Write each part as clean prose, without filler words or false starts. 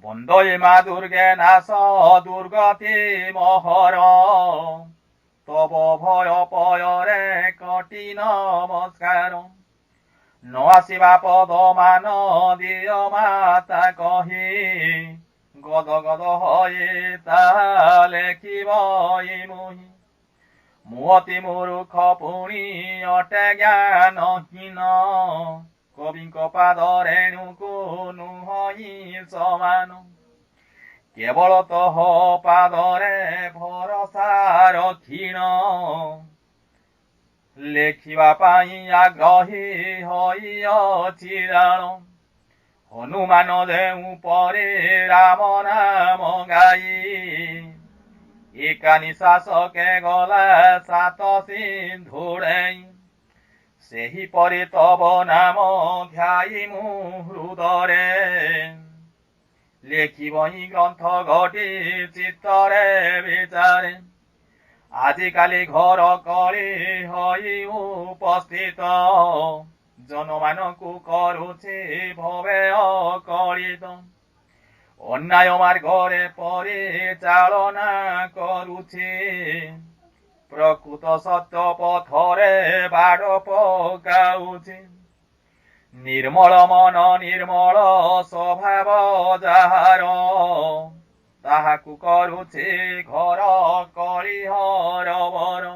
বন্দই মা দুর্গে নাশ দুর্গতি মহর তব ভয় পয়রে কটি নমস্কার ন আসিবা পদ মান দিয় মাতা কহি গদ গদ হয়ে তাহা লেখিব মুহি মুহতি মূর্খ পুଣି ଅଟେ ଜ୍ଞାନହୀନ କବିଙ୍କ ପାଦ ରେଣୁକୁ ନୁହଁ ସମାନ କେବଳ ତହ ପାଦରେ ଭରସା ରଖିଣ ଲେଖିବା ପାଇଁ ଆଗ୍ରହୀ ହୋଇଅଛି ରାଣ ହନୁମାନ ଦେଉ ପରେ ରାମ ନାମ ଗାଇ ଏକା ନିଶାସକେ ଗଲା ସାତ ସିନ୍ଧୁଡ଼େଇ ସେହିପରି ତବ ନାମ ଧ୍ୟାଇ ମୁଁ ହୃଦରେ ଲେଖିବ ଗ୍ରନ୍ଥ ଘଟି ଚିତ୍ତରେ ବିଚାରେ ଆଜିକାଲି ଘର କଳି ହୋଇ ଉପସ୍ଥିତ ଜନମାନଙ୍କୁ କରୁଛି ଭବେ ଅକଳିତ ଅନ୍ୟାୟ ମାର୍ଗରେ ପରିଚାଳନା କରୁଛି ପ୍ରକୃତ ସତ୍ୟ ପଥରେ ବାଡ଼ ପକାଉଛି ନିର୍ମଳ ମନ ନିର୍ମଳ ସ୍ୱଭାବ ଯାହାର ତାହାକୁ କରୁଛି ଘର କଳି ହରବର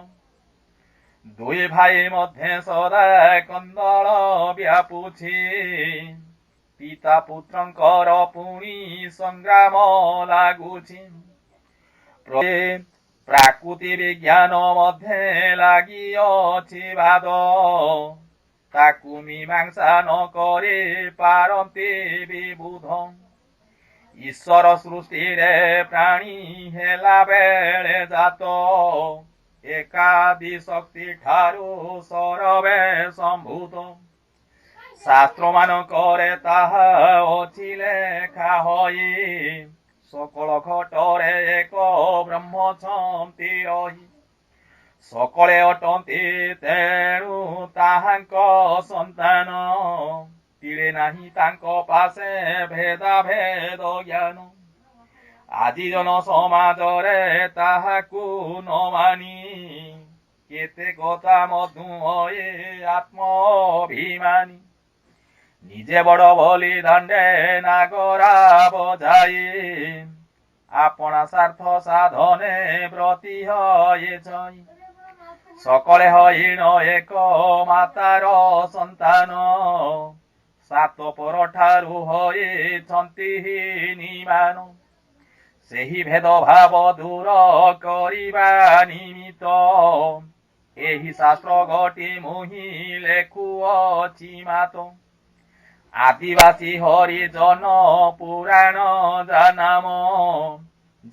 ଦୁଇ ଭାଇ ମଧ୍ୟ ସଦା କନ୍ଦଳ ବ୍ୟାପୁଛି ପିତା ପୁତ୍ରଙ୍କର ପୁଣି ସଂଗ୍ରାମ ଲାଗୁଛି ପ୍ରାକୃତି ବିଜ୍ଞାନ ମଧ୍ୟ ଲାଗିଅଛି ବାଦ ତାକୁ ମୀମାଂସା ନ କରି ପାରନ୍ତି ବିବୁଧ ଈଶ୍ୱର ସୃଷ୍ଟିରେ ପ୍ରାଣୀ ହେଲା ବେଳେ ଜାତ ଏକାଦି ଶକ୍ତି ଠାରୁ ସରବେ ସମ୍ଭୂତ ଶାସ୍ତ୍ର ମାନଙ୍କରେ ତାହା ଅଛି ଲେଖା ହୋଇ ସକଳ ଘଟରେ ଏକ ବ୍ରହ୍ମ ଛନ୍ତି ରହି ସକଳେ ଅଟନ୍ତି ତେଣୁ ତାହାଙ୍କ ସନ୍ତାନ ତିଳେ ନାହିଁ ତାଙ୍କ ପାଶେ ଭେଦାଭେଦ ଜ୍ଞାନ ଆଜି ଜନ ସମାଜରେ ତାହାକୁ ନ ମାନି କେତେ କଥା ମଧୁ ହୋଇ ଆତ୍ମଅଭିମାନୀ ନିଜେ ବଡ଼ ବୋଲି ଦାଣ୍ଡେ ନାଗରା ବଜାଇ ଆପଣା ସ୍ୱାର୍ଥ ସାଧନେ ବ୍ରତୀ ହୋଇଛଇ ସକଳେ ହଇଣ ଏକ ମାତାର ସନ୍ତାନ ସାତ ପରଠାରୁ ହୋଇଛନ୍ତି ନିମାନ ସେହି ଭେଦଭାବ ଦୂର କରିବା ନିମିତ୍ତ ଏହି ଶାସ୍ତ୍ର ଘଟି ମୁହିଁ ଲେଖୁଅଛି ମାତ ଆଦିବାସୀ ହରିଜନ ପୁରାଣ ଜାନାମ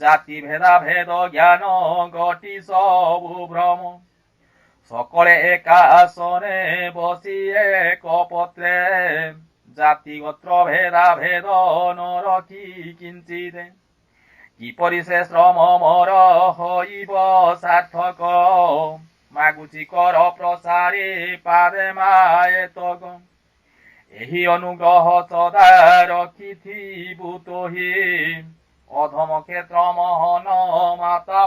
ଜାତି ଭେଦାଭେଦ ଜ୍ଞାନ ଘଟି ସବୁ ଭ୍ରମ ସକଳେ ଏକା ଆସନେ ବସି ଏକ ପତ୍ରେ ଜାତି ଗୋତ୍ର ଭେଦାଭେଦ ନ ରଖି କିଞ୍ଚିତ କିପରି ସେ ଶ୍ରମ ମୋର ହୋଇବ ସାର୍ଥକ ମାଗୁଛି କର ପ୍ରସାରୀ ପାଦେ ମାଏତକ ଏହି ଅନୁଗ୍ରହ ସଦା ରଖିଥିବୁ ତୋହି ଅଧମ କ୍ଷେତ୍ର ମୋହନ ମାତା